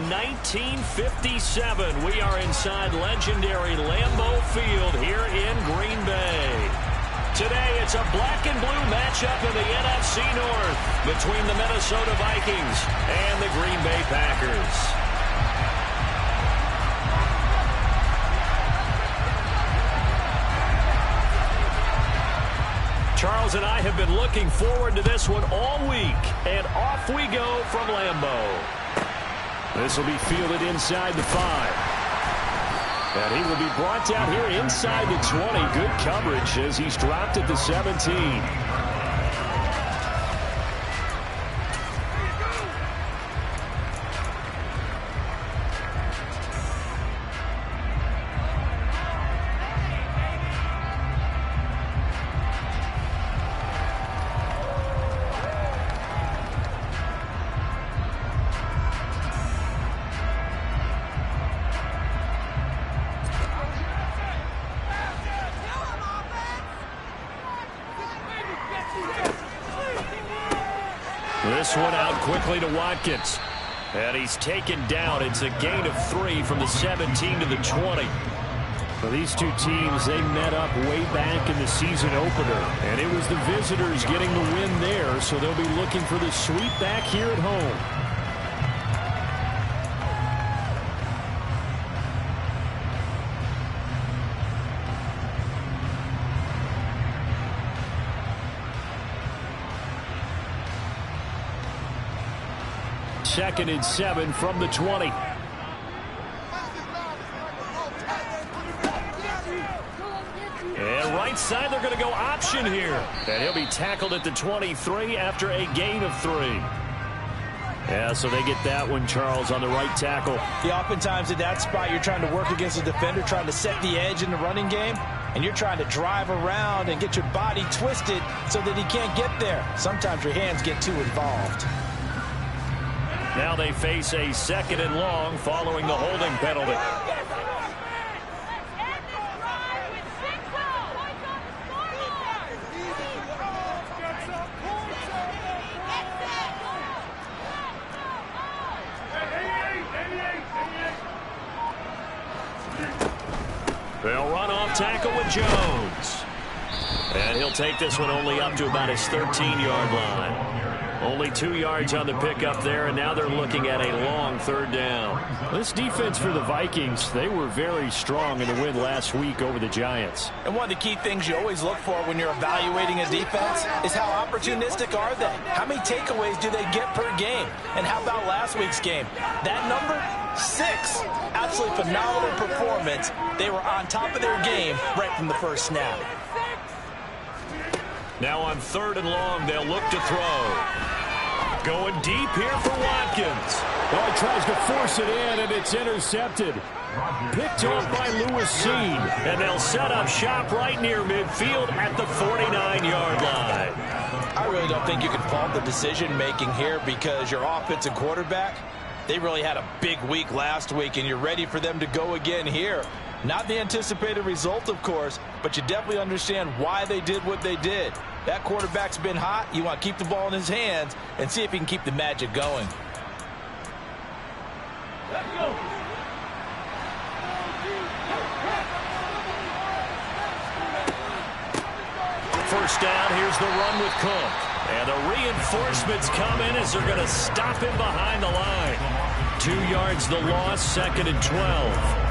in 1957. We are inside legendary Lambeau Field here in Green Bay. Today, it's a black and blue matchup in the NFC North between the Minnesota Vikings and the Green Bay Packers. Charles and I have been looking forward to this one all week, and off we go from Lambeau. This will be fielded inside the 5. And he will be brought down here inside the 20. Good coverage as he's dropped at the 17. This one out quickly to Watkins. And he's taken down. It's a gain of 3 from the 17 to the 20. Well, these two teams, they met up way back in the season opener. And it was the visitors getting the win there, so they'll be looking for the sweep back here at home. Second and 7 from the 20. And right side, they're going to go option here. And he'll be tackled at the 23 after a gain of 3. Yeah, so they get that one, Charles, on the right tackle. Yeah, oftentimes at that spot, you're trying to work against the defender, trying to set the edge in the running game, and you're trying to drive around and get your body twisted so that he can't get there. Sometimes your hands get too involved. Now they face a second and long following the holding penalty. They'll run off tackle with Jones. And he'll take this one only up to about his 13-yard line. Only 2 yards on the pickup there, and now they're looking at a long third down. This defense for the Vikings, they were very strong in the win last week over the Giants. And one of the key things you always look for when you're evaluating a defense is how opportunistic are they? How many takeaways do they get per game? And how about last week's game? That number, 6. Absolutely phenomenal performance. They were on top of their game right from the first snap. Now on third and long, they'll look to throw. Going deep here for Watkins. Well, he tries to force it in, and it's intercepted. Picked off by Lewis Seen. And they'll set up shop right near midfield at the 49-yard line. I really don't think you can fault the decision-making here because your offensive quarterback, they really had a big week last week, and you're ready for them to go again here. Not the anticipated result, of course, but you definitely understand why they did what they did. That quarterback's been hot. You want to keep the ball in his hands and see if he can keep the magic going. Let's go. First down, here's the run with Cook. And the reinforcements come in as they're going to stop him behind the line. 2 yards the loss, second and 12.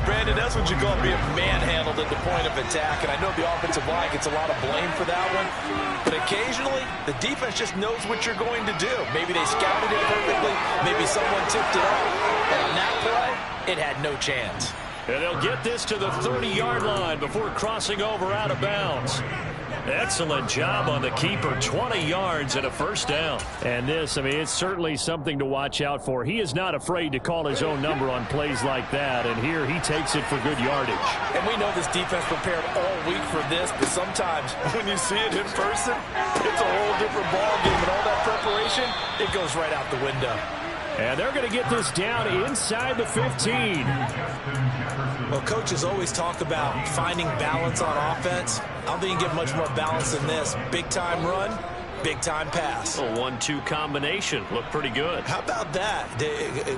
Brandon, that's what you call being manhandled at the point of attack, and I know the offensive line gets a lot of blame for that one, but occasionally the defense just knows what you're going to do. Maybe they scouted it perfectly, maybe someone tipped it off, but on that play, it had no chance. And they'll get this to the 30-yard line before crossing over out of bounds. Excellent job on the keeper, 20 yards and a first down. And this, I mean, it's certainly something to watch out for. He is not afraid to call his own number on plays like that, and here he takes it for good yardage. And we know this defense prepared all week for this, but sometimes when you see it in person, it's a whole different ballgame, and all that preparation, it goes right out the window. And they're going to get this down inside the 15. Well, coaches always talk about finding balance on offense. I don't think you can get much more balance than this. Big-time run, big-time pass. A 1-2 combination. Looked pretty good. How about that?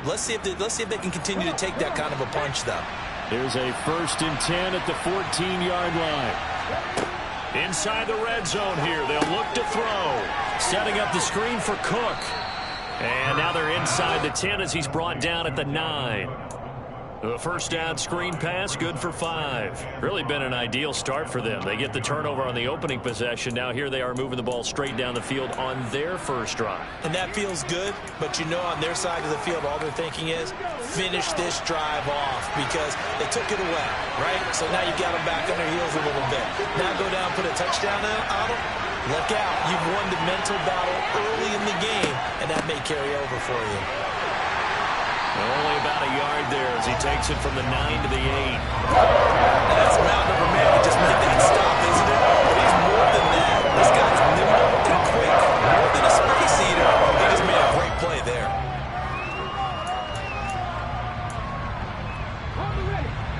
Let's see if they can continue to take that kind of a punch, though. Here's a 1st and 10 at the 14-yard line. Inside the red zone here. They'll look to throw. Setting up the screen for Cook. And now they're inside the 10 as he's brought down at the 9. The first down screen pass, good for 5. Really been an ideal start for them. They get the turnover on the opening possession. Now here they are moving the ball straight down the field on their first drive. And that feels good, but you know on their side of the field, all they're thinking is finish this drive off because they took it away, right? So now you've got them back on their heels a little bit. Now go down, put a touchdown on them. Look out. You've won the mental battle early in the game, and that may carry over for you. Only about a yard there as he takes it from the 9 to the 8. And that's a mountain of a man to just make that stop, isn't it? But he's more than that. This guy's nimble and quick. More than a space eater. He just made a great play there.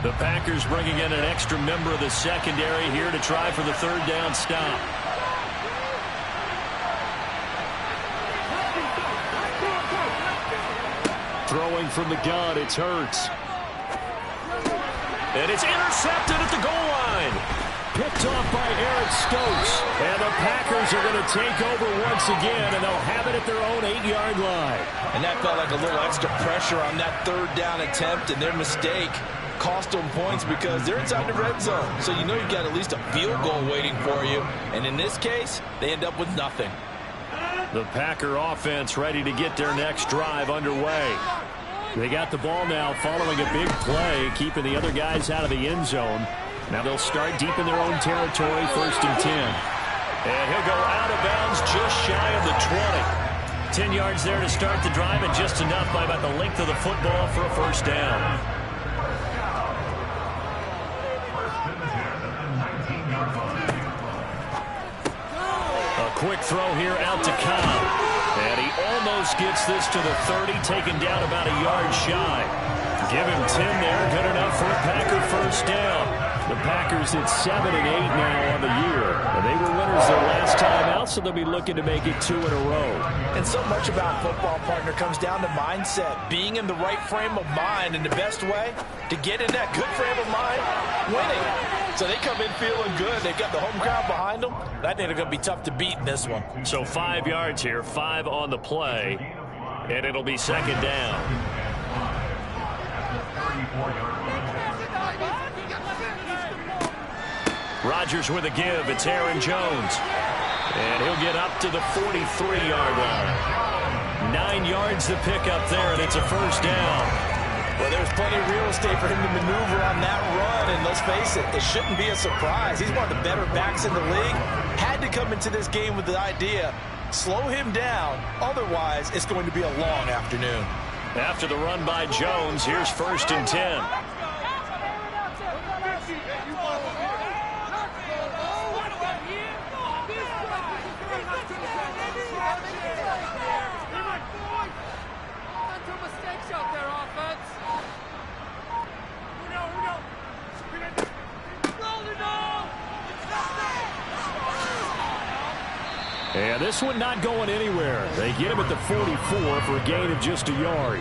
The Packers bringing in an extra member of the secondary here to try for the 3rd down stop. Throwing from the gun, it's Hurts. And it's intercepted at the goal line. Picked off by Eric Stokes. And the Packers are going to take over once again, and they'll have it at their own 8-yard line. And that felt like a little extra pressure on that 3rd down attempt, and their mistake cost them points because they're inside the red zone. So you know you've got at least a field goal waiting for you. And in this case, they end up with nothing. The Packer offense ready to get their next drive underway. They got the ball now following a big play, keeping the other guys out of the end zone. Now they'll start deep in their own territory, 1st and 10. And he'll go out of bounds just shy of the 20. 10 yards there to start the drive, and just enough by about the length of the football for a 1st down. Quick throw here out to Cobb. And he almost gets this to the 30, taken down about a yard shy. Give him 10 there, good enough for a Packer 1st down. The Packers at 7 and 8 now on the year. And they were winners their last time out, so they'll be looking to make it 2 in a row. And so much about football, partner, comes down to mindset. Being in the right frame of mind, and the best way to get in that good frame of mind, winning. So they come in feeling good. They've got the home crowd behind them. I think they're going to be tough to beat in this one. So 5 yards here, 5 on the play, and it'll be 2nd down. Rodgers with a give. It's Aaron Jones. And he'll get up to the 43-yard line. 9 yards to pick up there, and it's a 1st down. Well, there's plenty of real estate for him to maneuver on that run, and let's face it, it shouldn't be a surprise. He's one of the better backs in the league. Had to come into this game with the idea, slow him down, otherwise it's going to be a long afternoon. After the run by Jones, here's 1st and 10. And this one not going anywhere. They get him at the 44 for a gain of just a yard.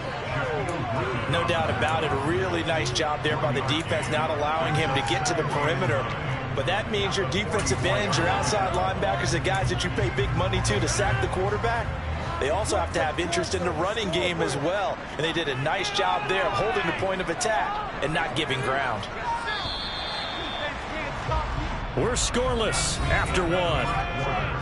No doubt about it. A really nice job there by the defense, not allowing him to get to the perimeter. But that means your defensive ends, your outside linebackers, the guys that you pay big money to sack the quarterback, they also have to have interest in the running game as well. And they did a nice job there of holding the point of attack and not giving ground. We're scoreless after 1.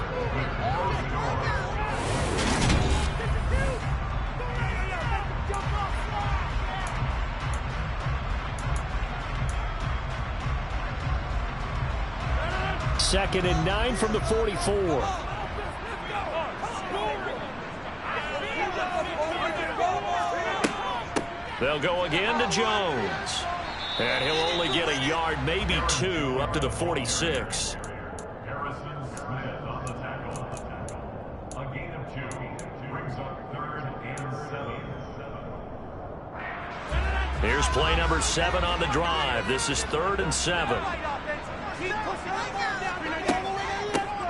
Second and 9 from the 44. They'll go again to Jones. And he'll only get a yard, maybe 2, up to the 46. Here's play number 7 on the drive. This is 3rd and 7.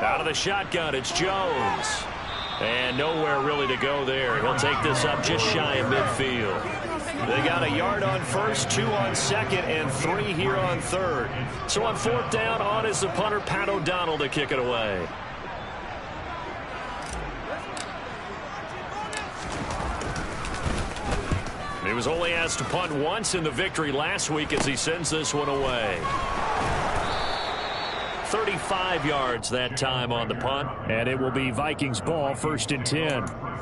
Out Out of the shotgun, it's Jones. And nowhere really to go there. He'll take this up just shy of midfield. They got a yard on first, 2 on second, and 3 here on third. So on fourth down, on is the punter, Pat O'Donnell, to kick it away. He was only asked to punt once in the victory last week as he sends this one away. 35 yards that time on the punt, and it will be Vikings ball, 1st and 10.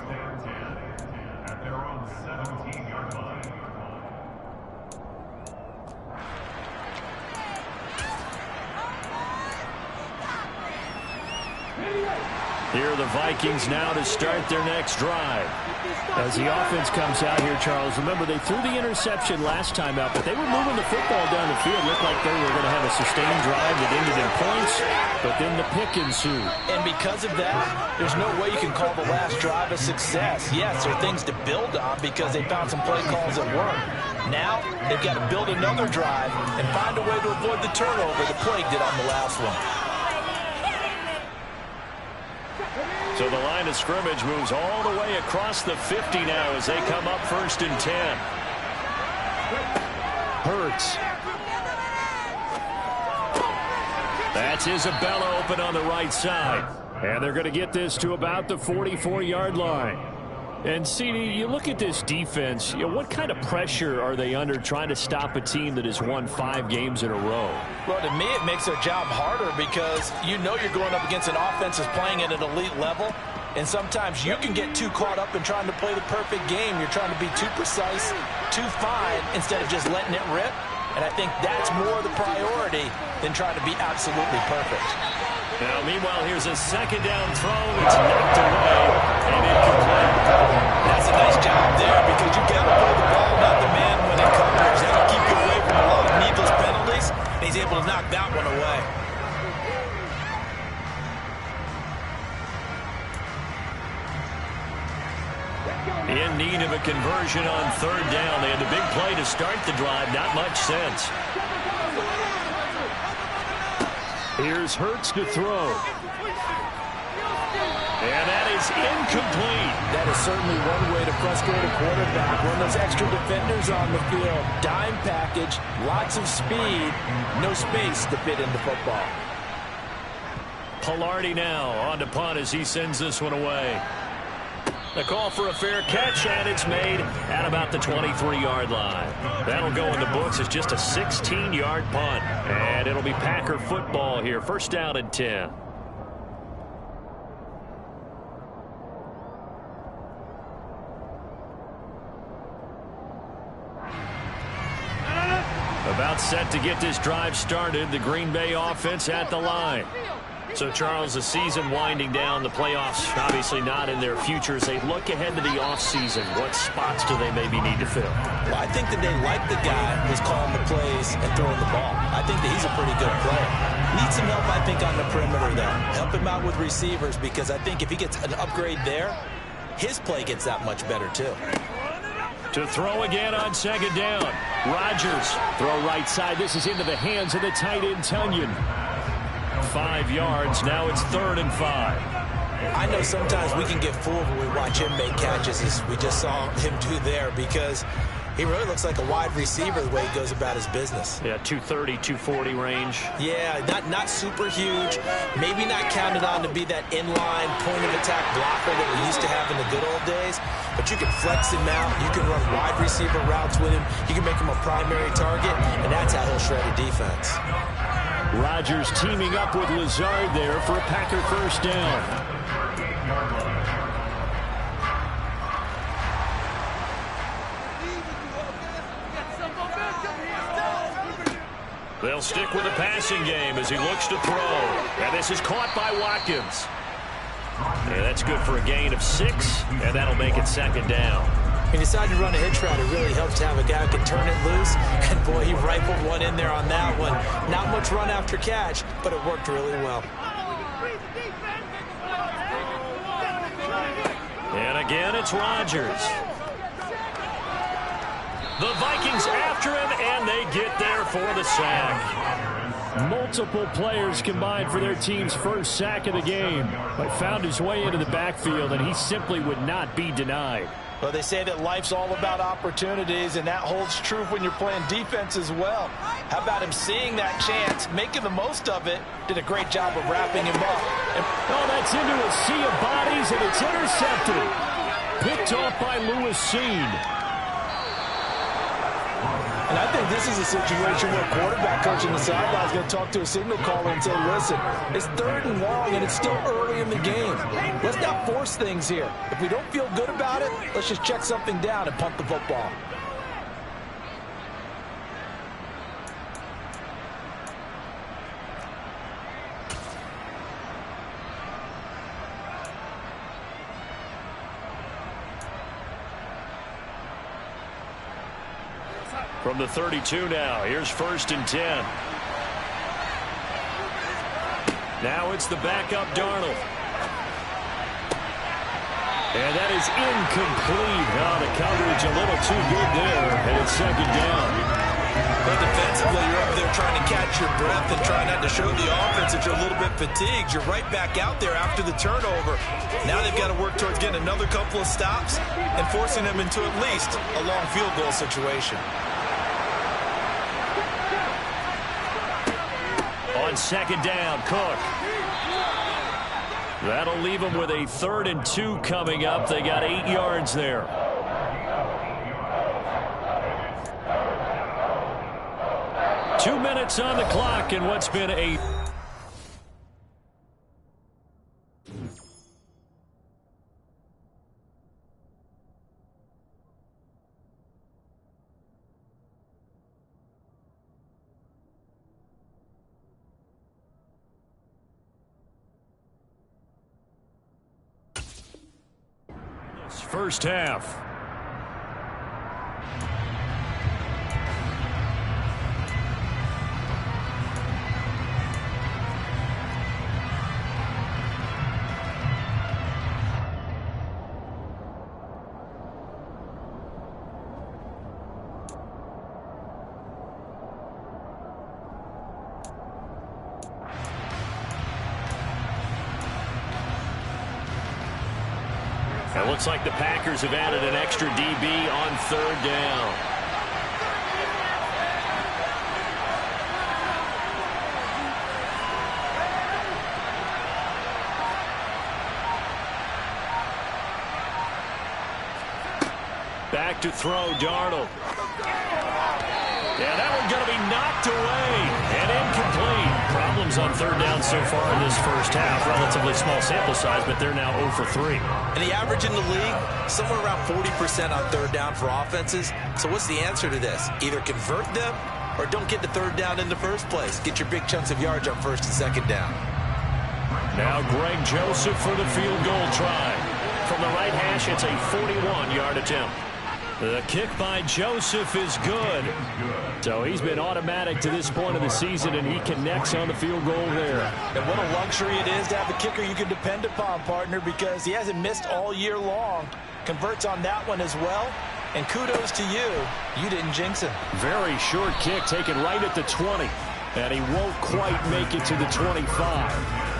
Here are the Vikings now to start their next drive. As the offense comes out here, Charles, remember they threw the interception last time out, but they were moving the football down the field. Looked like they were going to have a sustained drive that ended in points, but then the pick ensued. And because of that, there's no way you can call the last drive a success. Yes, there are things to build on because they found some play calls that worked. Now, they've got to build another drive and find a way to avoid the turnover the plague did on the last one. So the line of scrimmage moves all the way across the 50 now as they come up 1st and 10. Hurts. That's Isabella open on the right side. And they're going to get this to about the 44-yard line. And, CD, you look at this defense, what kind of pressure are they under trying to stop a team that has won 5 games in a row? Well, to me, it makes their job harder because you know you're going up against an offense that's playing at an elite level, and sometimes you can get too caught up in trying to play the perfect game. You're trying to be too precise, too fine, instead of just letting it rip. And I think that's more the priority than trying to be absolutely perfect. Now, meanwhile, here's a 2nd down throw. It's knocked away and incomplete. That's a nice job there because you got to play the ball, not the man when it covers. That'll keep you away from a lot of needless penalties, and he's able to knock that one away. In need of a conversion on 3rd down. They had the big play to start the drive. Not much sense. Here's Hurts to throw. And that is incomplete. That is certainly one way to frustrate a quarterback. When there's extra defenders on the field, dime package, lots of speed, no space to fit into football. Pilardi now on to punt as he sends this one away. The call for a fair catch, and it's made at about the 23-yard line. That'll go in the books as just a 16-yard punt. And it'll be Packer football here. 1st down and 10. About set to get this drive started. The Green Bay offense at the line. So, Charles, the season winding down, the playoffs obviously not in their future. As they look ahead to the offseason, what spots do they maybe need to fill? Well, I think that they like the guy who's calling the plays and throwing the ball. I think that he's a pretty good player. Needs some help, I think, on the perimeter, though. Help him out with receivers because I think if he gets an upgrade there, his play gets that much better, too. To throw again on 2nd down. Rodgers. Throw right side. This is into the hands of the tight end, Tunyon. 5 yards. Now it's 3rd and 5. I know sometimes we can get fooled when we watch him make catches, as we just saw him do there, because he really looks like a wide receiver the way he goes about his business. Yeah, 230, 240 range. Yeah, not super huge. Maybe not counted on to be that inline point-of-attack blocker that we used to have in the good old days. But you can flex him out. You can run wide receiver routes with him. You can make him a primary target, and that's how he'll shred a defense. Rodgers teaming up with Lazard there for a Packer 1st down. They'll stick with the passing game as he looks to throw. And this is caught by Watkins. And that's good for a gain of 6, and that'll make it 2nd down. When you decide to run a hitch route, it really helps to have a guy who can turn it loose. And, boy, he rifled one in there on that one. Not much run after catch, but it worked really well. And again, it's Rodgers. The Vikings after him, and they get there for the sack. Multiple players combined for their team's first sack of the game. But found his way into the backfield, and he simply would not be denied. Well, they say that life's all about opportunities, and that holds true when you're playing defense as well. How about him seeing that chance, making the most of it? Did a great job of wrapping him up. Oh, that's into a sea of bodies, and it's intercepted. Picked off by Lewis Seen. And I think this is a situation where a quarterback coach in the sideline is going to talk to a signal caller and say, listen, it's 3rd and long, and it's still early in the game. Let's not force things here. If we don't feel good about it, let's just check something down and punt the football. From the 32 now, here's 1st and 10. Now it's the backup Darnold. And that is incomplete. Oh, the coverage a little too good there, and it's 2nd down. But defensively, you're up there trying to catch your breath and trying not to show the offense that you're a little bit fatigued. You're right back out there after the turnover. Now they've got to work towards getting another couple of stops and forcing them into at least a long field goal situation. On 2nd down, Cook. That'll leave them with a 3rd and 2 coming up. They got 8 yards there. Two minutes on the clock in what's been a... First half. It looks like the Packers have added an extra DB on 3rd down. Back to throw, Darnold. Yeah, that one's going to be knocked away and incomplete. Problems on 3rd down so far in this first half. Relatively small sample size, but they're now 0 for 3. And the average in the league, somewhere around 40% on 3rd down for offenses. So what's the answer to this? Either convert them or don't get the 3rd down in the first place. Get your big chunks of yards on 1st and 2nd down. Now Greg Joseph for the field goal try. From the right hash, it's a 41-yard attempt. The kick by Joseph is good. So he's been automatic to this point of the season, and he connects on the field goal there. And what a luxury it is to have a kicker you can depend upon, partner, because he hasn't missed all year long. Converts on that one as well. And kudos to you. You didn't jinx him. Very short kick taken right at the 20. And he won't quite make it to the 25.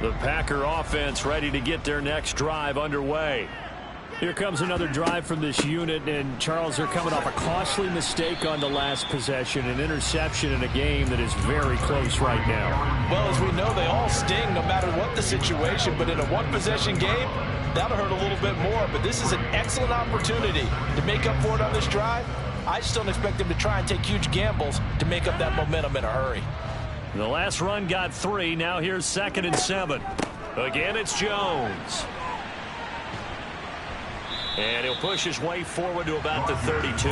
The Packer offense ready to get their next drive underway. Here comes another drive from this unit, and Charles, they're coming off a costly mistake on the last possession, an interception in a game that is very close right now. Well, as we know, they all sting no matter what the situation, but in a one-possession game, that'll hurt a little bit more. But this is an excellent opportunity to make up for it on this drive. I just don't expect them to try and take huge gambles to make up that momentum in a hurry. The last run got 3. Now here's 2nd and 7. Again, it's Jones. And he'll push his way forward to about the 32.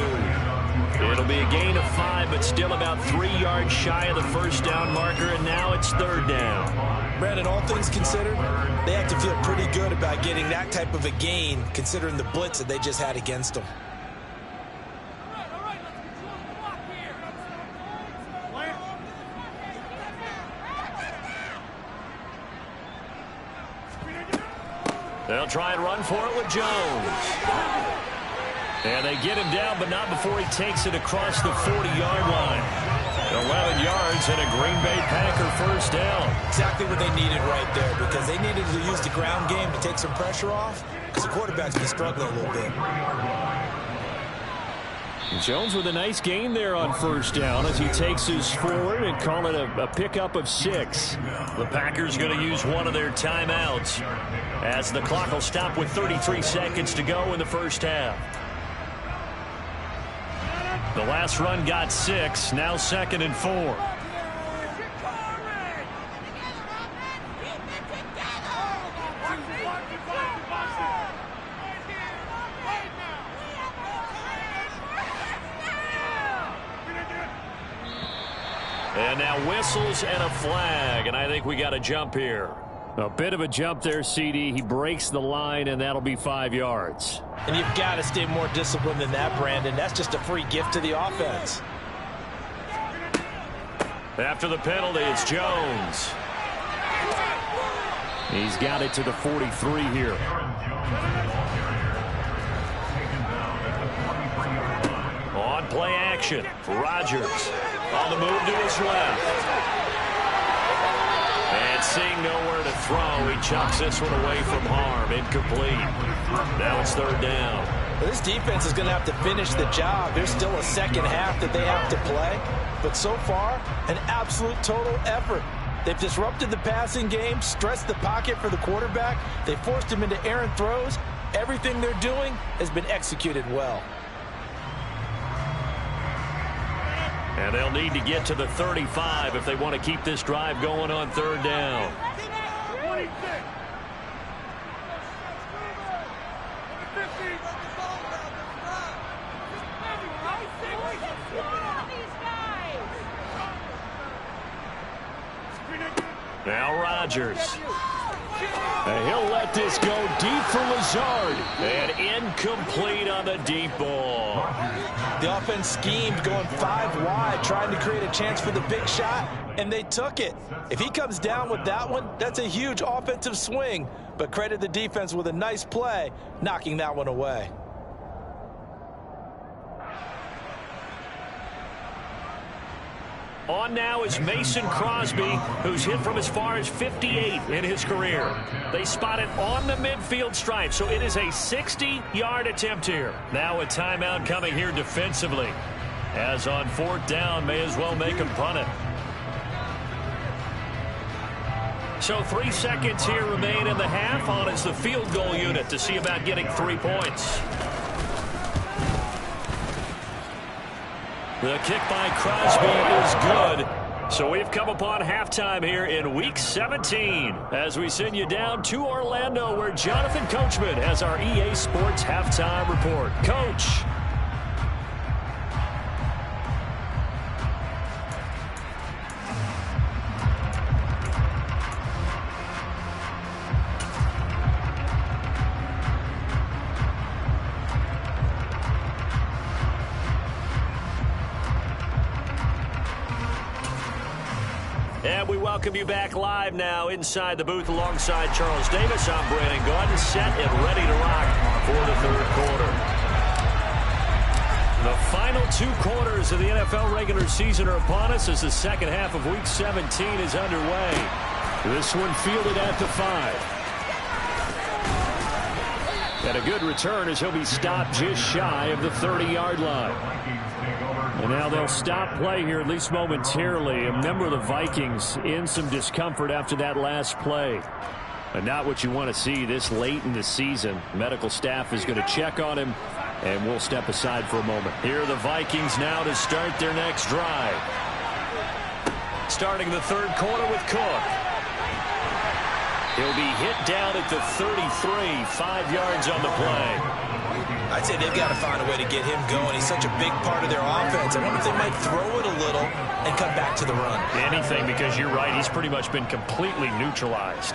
It'll be a gain of 5, but still about 3 yards shy of the first down marker, and now it's 3rd down. Brandon, all things considered, they have to feel pretty good about getting that type of a gain, considering the blitz that they just had against them. They'll try and run for it with Jones. And they get him down, but not before he takes it across the 40-yard line. 11 yards and a Green Bay Packer first down. Exactly what they needed right there, because they needed to use the ground game to take some pressure off, because the quarterback's been struggling a little bit. Jones with a nice gain there on first down as he takes us forward and call it a pickup of 6. The Packers going to use one of their timeouts as the clock will stop with 33 seconds to go in the first half. The last run got 6, now 2nd and 4. And now whistles and a flag, and I think we got a jump here. A bit of a jump there, CD. He breaks the line, and that'll be 5 yards. And you've got to stay more disciplined than that, Brandon. That's just a free gift to the offense. After the penalty, it's Jones. He's got it to the 43 here. On play action, Rodgers on the move to his left. And seeing nowhere to throw, he chucks this one away from harm. Incomplete. Now it's 3rd down. Well, this defense is going to have to finish the job. There's still a second half that they have to play. But so far, an absolute total effort. They've disrupted the passing game, stressed the pocket for the quarterback. They forced him into errant throws. Everything they're doing has been executed well. And they'll need to get to the 35 if they want to keep this drive going on 3rd down. Now Rodgers. And he'll let this go deep for Lazard. And incomplete on the deep ball. The offense schemed going 5 wide, trying to create a chance for the big shot, and they took it. If he comes down with that one, that's a huge offensive swing. But credit the defense with a nice play, knocking that one away. On now is Mason Crosby, who's hit from as far as 58 in his career. They spot it on the midfield stripe, so it is a 60-yard attempt here. Now a timeout coming here defensively. As on 4th down, may as well make him punt it. So 3 seconds here remain in the half. On is the field goal unit to see about getting 3 points. The kick by Crosby is good. So we've come upon halftime here in Week 17 as we send you down to Orlando, where Jonathan Coachman has our EA Sports Halftime Report. Coach. And we welcome you back live now inside the booth alongside Charles Davis. I'm Brandon Gaudin, set and ready to rock for the 3rd quarter. The final 2 quarters of the NFL regular season are upon us as the second half of Week 17 is underway. This one fielded at the 5. And a good return as he'll be stopped just shy of the 30-yard line. And now they'll stop play here, at least momentarily. A member of the Vikings in some discomfort after that last play. And not what you want to see this late in the season. Medical staff is going to check on him, and we'll step aside for a moment. Here are the Vikings now to start their next drive. Starting the 3rd quarter with Cook. He'll be hit down at the 33, 5 yards on the play. I'd say they've got to find a way to get him going. He's such a big part of their offense. I wonder if they might throw it a little and come back to the run. Anything, because you're right. He's pretty much been completely neutralized.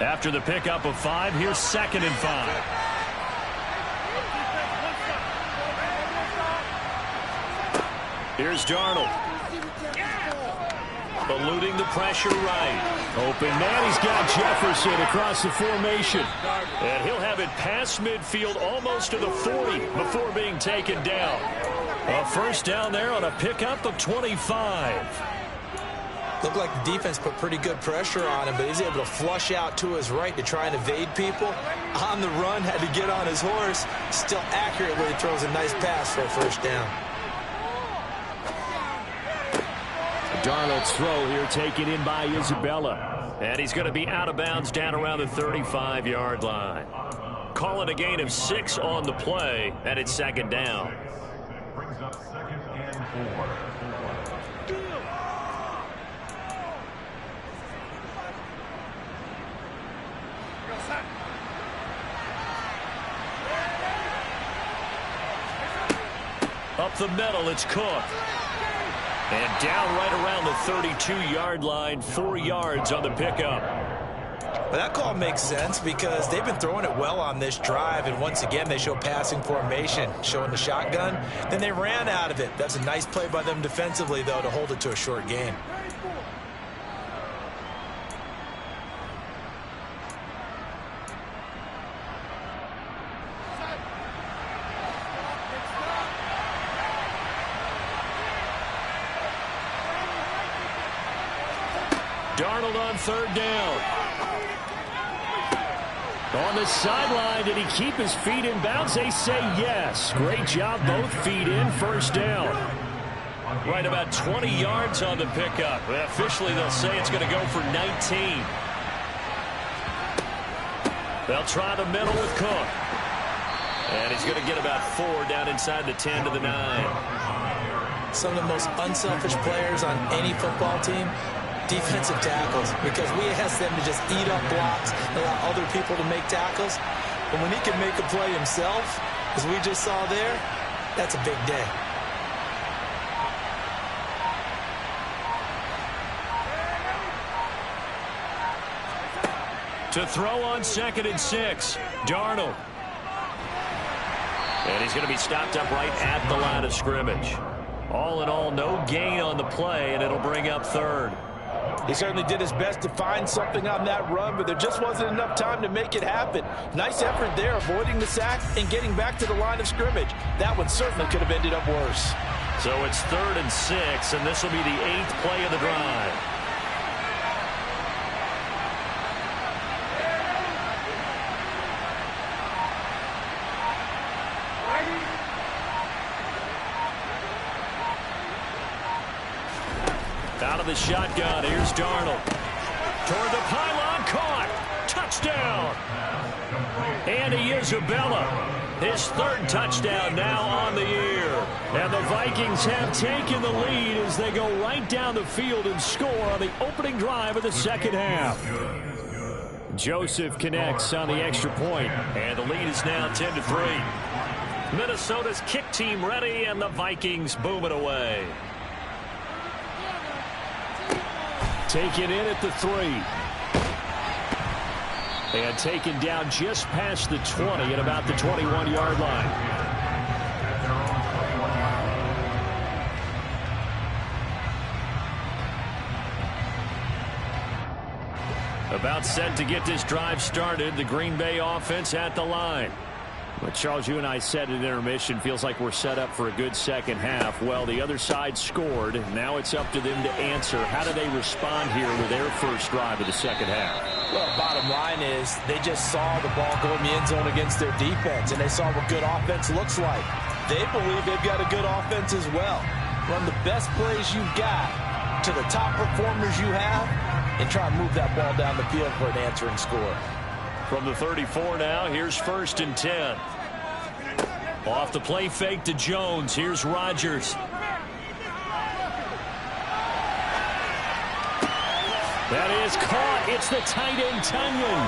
After the pickup of 5, here's 2nd and 5. Here's Darnold. Eluding the pressure right. Open man, he's got Jefferson across the formation. And he'll have it past midfield almost to the 40 before being taken down. A first down there on a pickup of 25. Looked like the defense put pretty good pressure on him, but he's able to flush out to his right to try and evade people. On the run, had to get on his horse. Still accurate where he throws a nice pass for a first down. Darnold's throw here taken in by Isabella. And he's going to be out of bounds down around the 35-yard line. Call it a gain of 6 on the play, and it's second down. Brings up 2nd and 4. Up the middle, it's Cook. And down right around the 32-yard line, 4 yards on the pickup. Well, that call makes sense because they've been throwing it well on this drive, and once again they show passing formation, showing the shotgun. Then they ran out of it. That's a nice play by them defensively, though, to hold it to a short gain. Darnold on third down. On the sideline, did he keep his feet in bounds? They say yes. Great job, both feet in, first down. Right about 20 yards on the pickup. Officially, they'll say it's going to go for 19. They'll try the middle with Cook. And he's going to get about 4 down inside the 10 to the 9. Some of the most unselfish players on any football team, defensive tackles, because we ask them to just eat up blocks and allow other people to make tackles. But when he can make a play himself, as we just saw there, that's a big day. To throw on 2nd and 6, Darnold. And he's going to be stopped up right at the line of scrimmage. All in all, no gain on the play, and it'll bring up 3rd. He certainly did his best to find something on that run, but there just wasn't enough time to make it happen. Nice effort there, avoiding the sack and getting back to the line of scrimmage. That one certainly could have ended up worse. So it's 3rd and 6, and this will be the 8th play of the drive. Out of the shotgun, here's Darnold. Toward the pylon, caught. Touchdown. Andy Isabella, his 3rd touchdown now on the year. And the Vikings have taken the lead as they go right down the field and score on the opening drive of the second half. Joseph connects on the extra point, and the lead is now 10-3. Minnesota's kick team ready, and the Vikings boom it away. Taken in at the 3. And taken down just past the 20 at about the 21-yard line. About set to get this drive started. The Green Bay offense at the line. But Charles, you and I said at intermission, feels like we're set up for a good second half. Well, the other side scored. Now it's up to them to answer. How do they respond here with their first drive of the second half? Well, bottom line is they just saw the ball go in the end zone against their defense, and they saw what good offense looks like. They believe they've got a good offense as well. Run the best plays you've got to the top performers you have, and try and move that ball down the field for an answering score. From the 34 now, here's 1st and 10. Off the play fake to Jones. Here's Rodgers. That is caught. It's the tight end, Tunyon.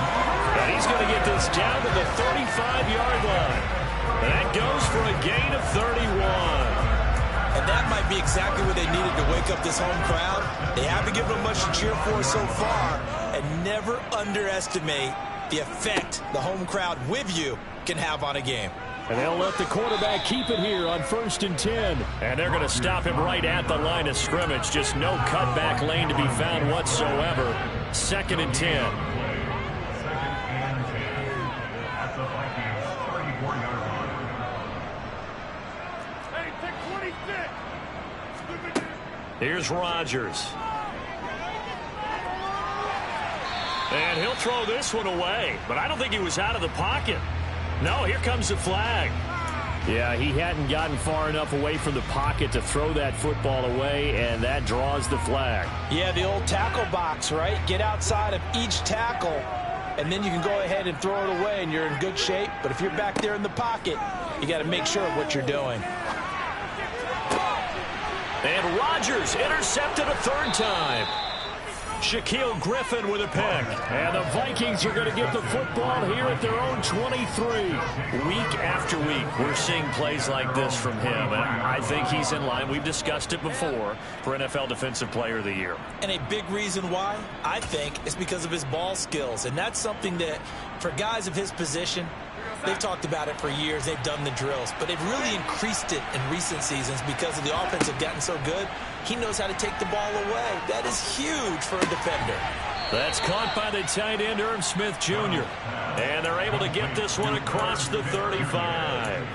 And he's going to get this down to the 35-yard line. And that goes for a gain of 31. And that might be exactly what they needed to wake up this home crowd. They haven't given them much to cheer for so far. And never underestimate the effect the home crowd with you can have on a game. And they'll let the quarterback keep it here on 1st and 10. And they're going to stop him right at the line of scrimmage. Just no cutback lane to be found whatsoever. 2nd and 10. At the Vikings 34-yard line. Here's Rodgers. And he'll throw this one away. But I don't think he was out of the pocket. No, here comes the flag. Yeah, he hadn't gotten far enough away from the pocket to throw that football away, and that draws the flag. Yeah, the old tackle box, right? Get outside of each tackle, and then you can go ahead and throw it away, and you're in good shape. But if you're back there in the pocket, you got to make sure of what you're doing. And Rodgers intercepted a 3rd time. Shaquille Griffin with a pick. And the Vikings are going to get the football here at their own 23. Week after week, we're seeing plays like this from him. And I think he's in line. We've discussed it before for NFL Defensive Player of the Year. And a big reason why, I think, is because of his ball skills. And that's something that, for guys of his position, they've talked about it for years. They've done the drills. But they've really increased it in recent seasons because of the offense have gotten so good. He knows how to take the ball away. That is huge for a defender. That's caught by the tight end, Irv Smith Jr. And they're able to get this one across the 35.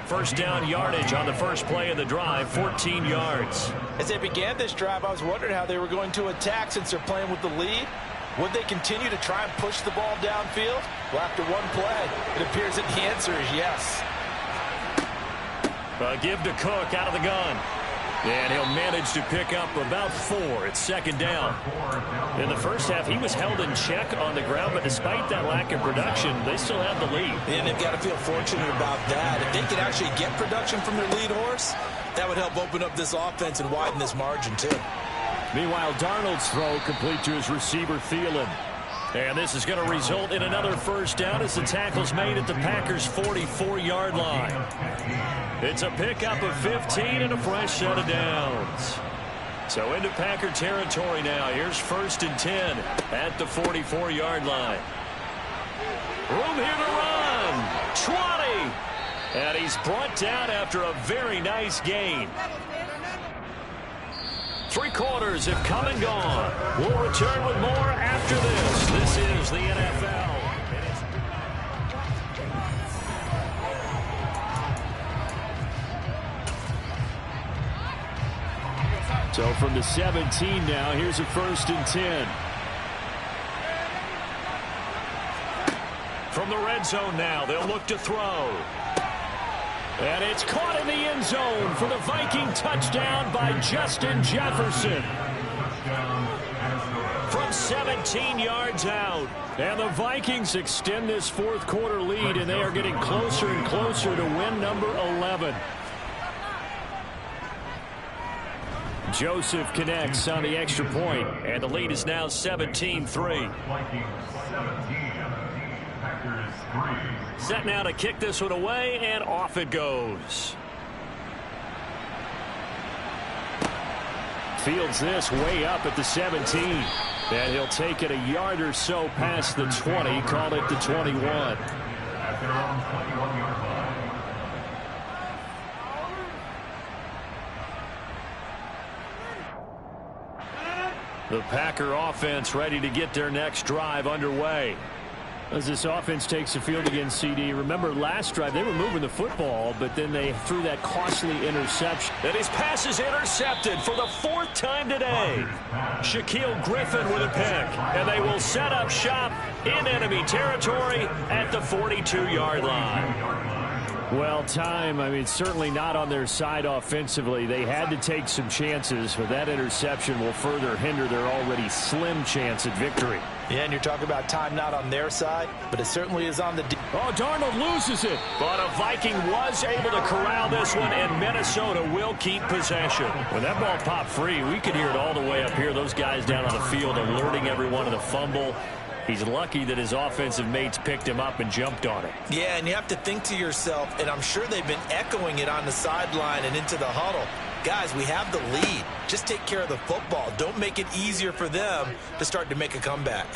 1st down yardage on the first play of the drive, 14 yards. As they began this drive, I was wondering how they were going to attack since they're playing with the lead. Would they continue to try and push the ball downfield? Well, after one play, it appears that the answer is yes. Give to Cook out of the gun. And he'll manage to pick up about 4. It's 2nd down. In the first half, he was held in check on the ground, but despite that lack of production, they still have the lead. And they've got to feel fortunate about that. If they can actually get production from their lead horse, that would help open up this offense and widen this margin, too. Meanwhile, Darnold's throw complete to his receiver, Thielen. And this is going to result in another 1st down as the tackle's made at the Packers' 44-yard line. It's a pickup of 15 and a fresh set of downs. So into Packer territory now. Here's 1st and 10 at the 44-yard line. Room here to run. 20. And he's brought down after a very nice gain. 3 quarters have come and gone. We'll return with more after this. This is the NFL. So from the 17 now, here's a 1st and 10. From the red zone now, they'll look to throw. And it's caught in the end zone for the Viking touchdown by Justin Jefferson. From 17 yards out. And the Vikings extend this 4th quarter lead, and they are getting closer and closer to win number 11. Joseph connects on the extra point, and the lead is now 17-3. Vikings 17, Packers 3. Set now to kick this one away, and off it goes. Fields this way up at the 17. And he'll take it a yard or so past the 20, call it the 21. At their own 21-yard line. The Packer offense ready to get their next drive underway. As this offense takes the field against CD, remember last drive they were moving the football, but then they threw that costly interception. And his pass is intercepted for the 4th time today. Shaquille Griffin with a pick, and they will set up shop in enemy territory at the 42-yard line. Well, certainly not on their side offensively. They had to take some chances, but that interception will further hinder their already slim chance at victory. Yeah, and you're talking about time not on their side, but it certainly is on the... Oh, Darnold loses it. But a Viking was able to corral this one, and Minnesota will keep possession. When that ball popped free, we could hear it all the way up here. Those guys down on the field alerting everyone of the fumble. He's lucky that his offensive mates picked him up and jumped on it. Yeah, and you have to think to yourself, and I'm sure they've been echoing it on the sideline and into the huddle. Guys, we have the lead. Just take care of the football. Don't make it easier for them to start to make a comeback.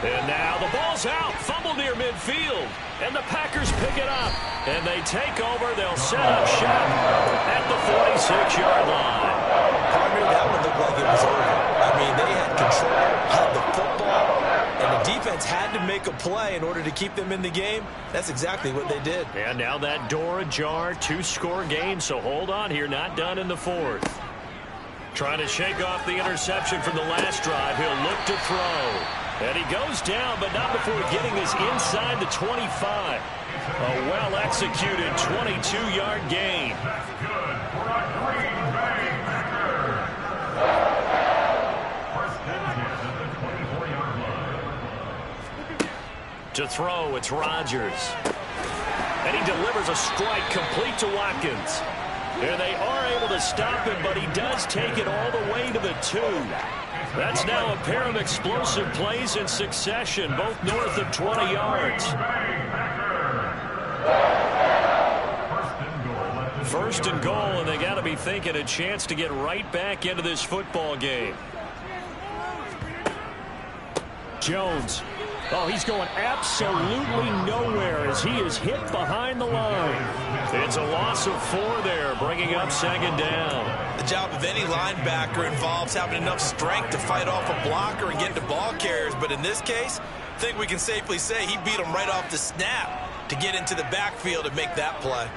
And now the ball's out. Fumble near midfield. And the Packers pick it up. And they take over. They'll set up shop at the 46-yard line. Partner, that one looked like it was over. I mean, they had control, had the football, and the defense had to make a play in order to keep them in the game. That's exactly what they did. And now that door ajar, 2-score game. So hold on here. Not done in the fourth. Trying to shake off the interception from the last drive. He'll look to throw. And he goes down, but not before getting us inside the 25. A well-executed 22-yard gain. That's good for a Green Bay Packer. First and 10 at the 24-yard line. To throw, it's Rodgers. And he delivers a strike complete to Watkins. And they are able to stop him, but he does take it all the way to the 2. That's now a pair of explosive plays in succession, both north of 20 yards. First and goal, and they got to be thinking a chance to get right back into this football game. Jones. Oh, he's going absolutely nowhere as he is hit behind the line. It's a loss of 4 there, bringing up second down. The job of any linebacker involves having enough strength to fight off a blocker and get to ball carriers. But in this case, I think we can safely say he beat him right off the snap to get into the backfield and make that play.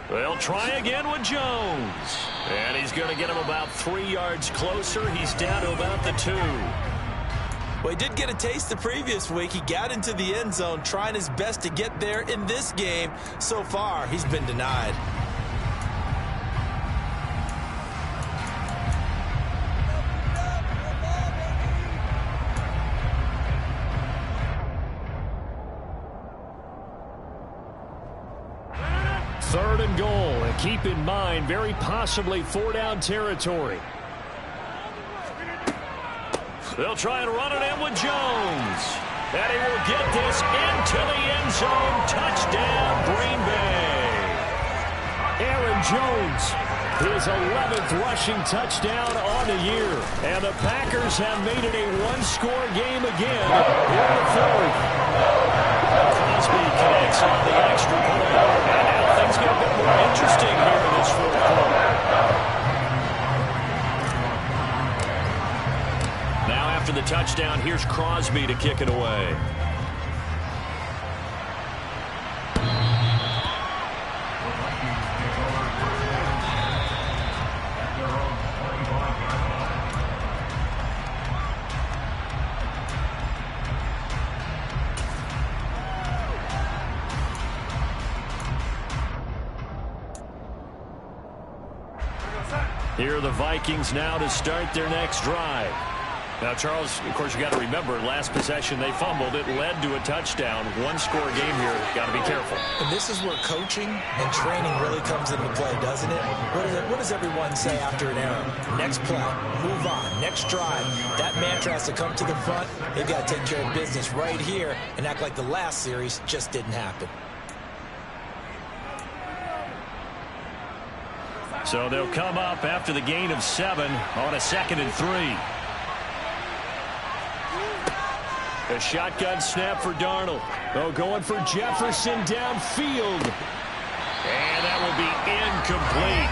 They'll try again with Jones. And he's going to get him about 3 yards closer. He's down to about the 2. Well, he did get a taste the previous week. He got into the end zone trying his best to get there in this game. So far, he's been denied. Third and goal. And keep in mind, very possibly 4-down territory. They'll try and run it in with Jones. And he will get this into the end zone. Touchdown, Green Bay. Aaron Jones, his 11th rushing touchdown on the year. And the Packers have made it a 1-score game again here in the fourth. Crosby connects on the extra point. And now things get a bit more interesting here in this fourth quarter. After the touchdown, here's Crosby to kick it away. Here are the Vikings now to start their next drive. Now, Charles, of course, you got to remember, last possession they fumbled. It led to a touchdown. 1-score game here. Got to be careful. And this is where coaching and training really comes into play, doesn't it? What does everyone say after an error? Next play, move on, next drive. That mantra has to come to the front. They've got to take care of business right here and act like the last series just didn't happen. So they'll come up after the gain of 7 on a 2nd and 3. A shotgun snap for Darnold. Oh, going for Jefferson downfield. And that will be incomplete.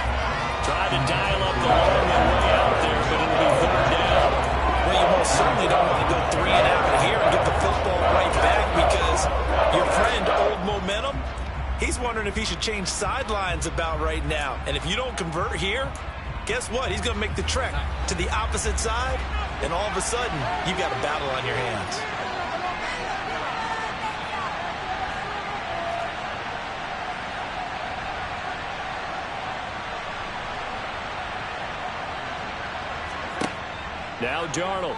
Tried to dial up the long way out there, but it'll be 3rd down. Well, you most certainly don't want to go 3 and out here and get the football right back because your friend, Old Momentum, he's wondering if he should change sidelines about right now. And if you don't convert here, guess what? He's going to make the trek to the opposite side, and all of a sudden, you've got a battle on your hands. Now Darnold.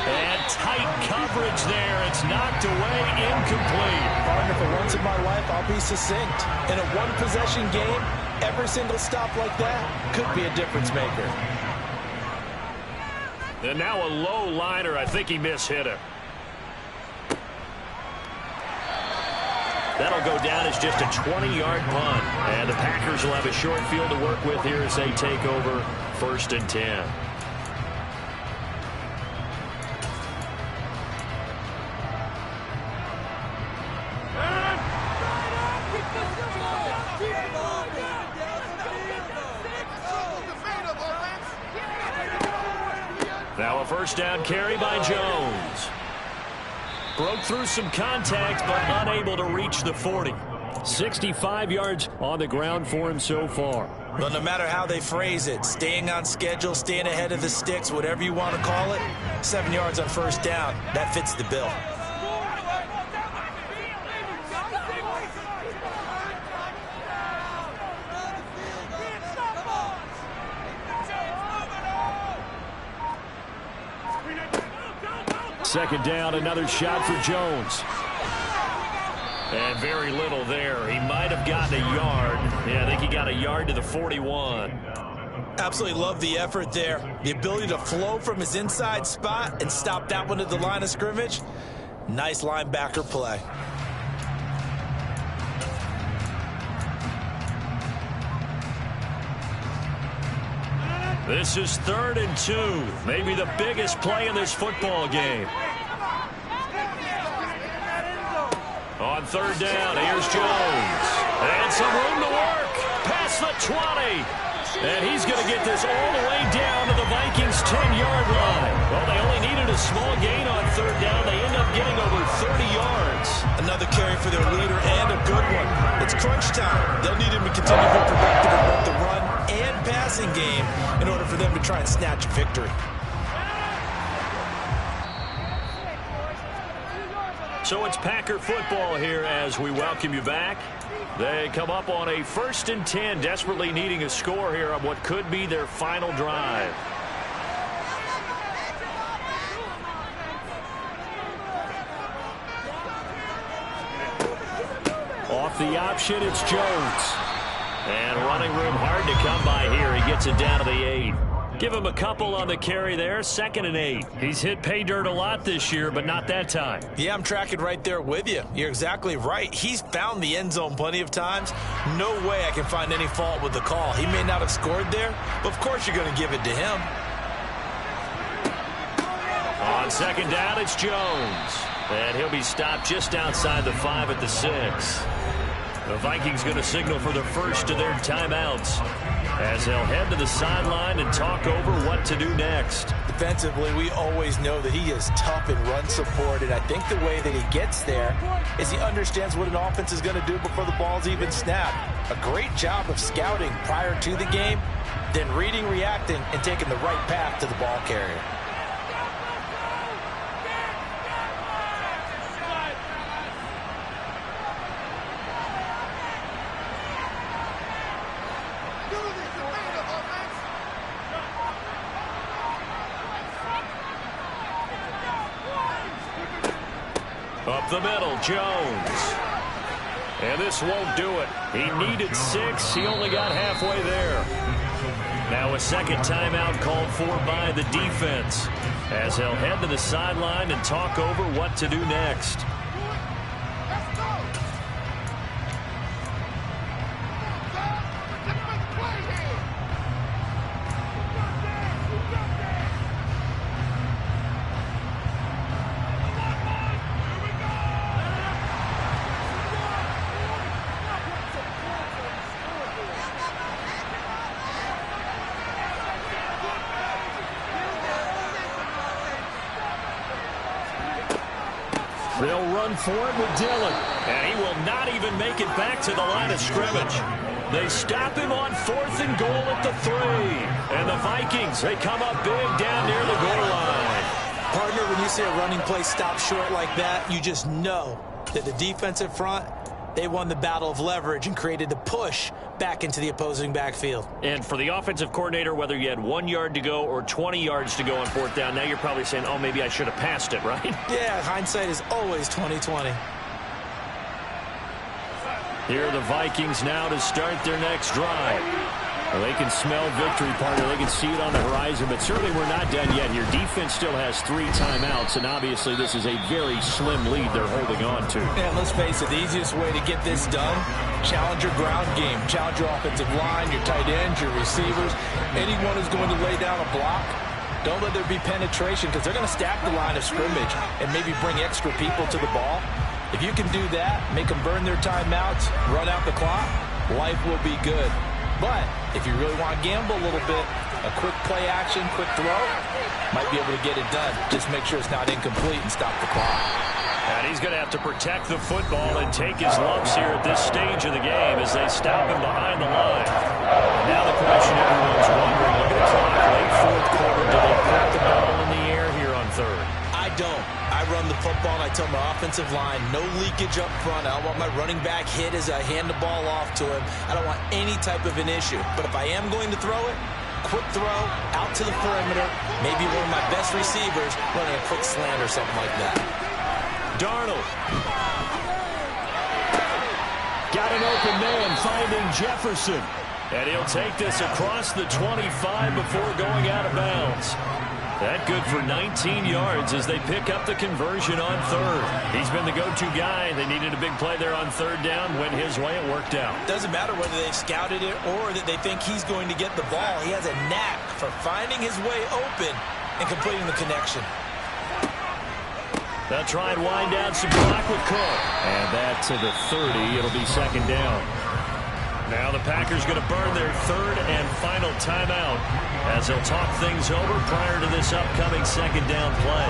And tight coverage there. It's knocked away, incomplete. Partner, for once in my life, I'll be succinct. In a one-possession game, every single stop like that could be a difference maker. And now a low liner. I think he mishit it. That'll go down as just a 20-yard punt. And the Packers will have a short field to work with here as they take over 1st and 10. Now a first down carry by Jones. Broke through some contact, but unable to reach the 40. 65 yards on the ground for him so far. Well, no matter how they phrase it, staying on schedule, staying ahead of the sticks, whatever you want to call it, 7 yards on first down, that fits the bill. Second down, another shot for Jones. And very little there. He might have gotten a yard. Yeah, I think he got a yard to the 41. Absolutely love the effort there. The ability to flow from his inside spot and stop that one at the line of scrimmage. Nice linebacker play. This is 3rd and 2. Maybe the biggest play in this football game. On 3rd down, here's Jones. And some room to work. Past the 20. And he's going to get this all the way down to the Vikings' 10-yard line. Well, they only needed a small gain on 3rd down. They end up getting over 30 yards. Another carry for their leader and a good one. It's crunch time. They'll need him to continue to be productive in both the run and passing game in order for them to try and snatch a victory. So it's Packer football here as we welcome you back. They come up on a 1st and 10, desperately needing a score here on what could be their final drive. Off the option, it's Jones. And running room hard to come by here. He gets it down to the 8. Give him a couple on the carry there. 2nd and 8. He's hit pay dirt a lot this year, but not that time. Yeah, I'm tracking right there with you. You're exactly right. He's found the end zone plenty of times. No way I can find any fault with the call. He may not have scored there, but of course you're going to give it to him. On 2nd down, it's Jones. And he'll be stopped just outside the 5 at the 6. The Vikings going to signal for the first of their timeouts as they'll head to the sideline and talk over what to do next. Defensively, we always know that he is tough in run support, and I think the way that he gets there is he understands what an offense is going to do before the ball's even snapped. A great job of scouting prior to the game, then reading, reacting, and taking the right path to the ball carrier. Up the middle, Jones. And this won't do it. He needed 6. He only got halfway there. Now a second timeout called for by the defense as they'll head to the sideline and talk over what to do next. They'll run for it with Dillon. And he will not even make it back to the line of scrimmage. They stop him on 4th and goal at the 3. And the Vikings, they come up big down near the goal line. Partner, when you see a running play stop short like that, you just know that the defensive front, they won the battle of leverage and created the push back into the opposing backfield. And for the offensive coordinator, whether you had 1 yard to go or 20 yards to go on 4th down, now you're probably saying, oh, maybe I should have passed it, right? Yeah, hindsight is always 20/20. Here are the Vikings now to start their next drive. Well, they can smell victory, partner. They can see it on the horizon, but certainly we're not done yet here. Defense still has 3 timeouts, and obviously this is a very slim lead they're holding on to. And let's face it, the easiest way to get this done, challenge your ground game. Challenge your offensive line, your tight ends, your receivers, anyone who's going to lay down a block. Don't let there be penetration because they're going to stack the line of scrimmage and maybe bring extra people to the ball. If you can do that, make them burn their timeouts, run out the clock, life will be good. But if you really want to gamble a little bit, A quick play action, quick throw, might be able to get it done. Just make sure it's not incomplete and stop the clock. And he's going to have to protect the football and take his lumps here at this stage of the game as they stop him behind the line. And now the question everyone's wondering, look at the clock, late fourth quarter, do they put the ball in the air here on third? I don't. I run the football and I tell my offensive line, no leakage up front. I don't want my running back hit as I hand the ball off to him. I don't want any type of an issue. But if I am going to throw it, quick throw, out to the perimeter, maybe one of my best receivers running a quick slant or something like that. Darnold. Got an open man, finding Jefferson. And he'll take this across the 25 before going out of bounds. That good for 19 yards as they pick up the conversion on third. He's been the go-to guy. They needed a big play there on third down. Went his way. It worked out. Doesn't matter whether they've scouted it or that they think he's going to get the ball. He has a knack for finding his way open and completing the connection. They'll try and wind down some clock with Cook. And that to the 30. It'll be second down. Now the Packers going to burn their third and final timeout as they'll talk things over prior to this upcoming second down play.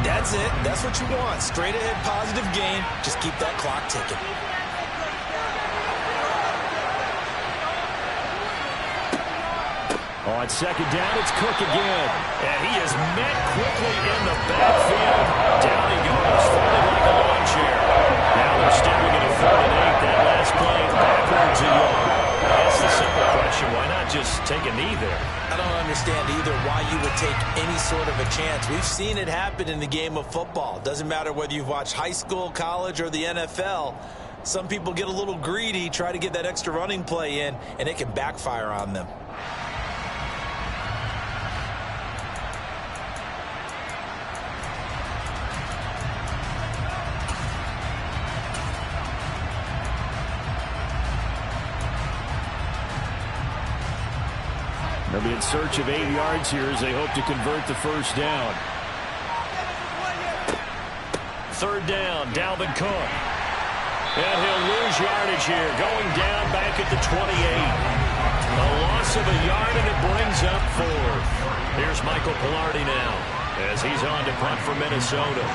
That's it. That's what you want. Straight ahead positive gain. Just keep that clock ticking. On second down, it's Cook again. And he is met quickly in the backfield. Down he goes, falling like a lawn chair. Now they're staring at a 3rd and 8. That last play, backwards a yard. That's the simple question. Why not just take a knee there? I don't understand either why you would take any sort of a chance. We've seen it happen in the game of football. Doesn't matter whether you've watched high school, college, or the NFL. Some people get a little greedy, try to get that extra running play in, and it can backfire on them. They'll be in search of 8 yards here as they hope to convert the first down. Third down, Dalvin Cook. And he'll lose yardage here, going down back at the 28. A loss of a yard, and it brings up 4th. Here's Michael Pilardi now as he's on to punt for Minnesota.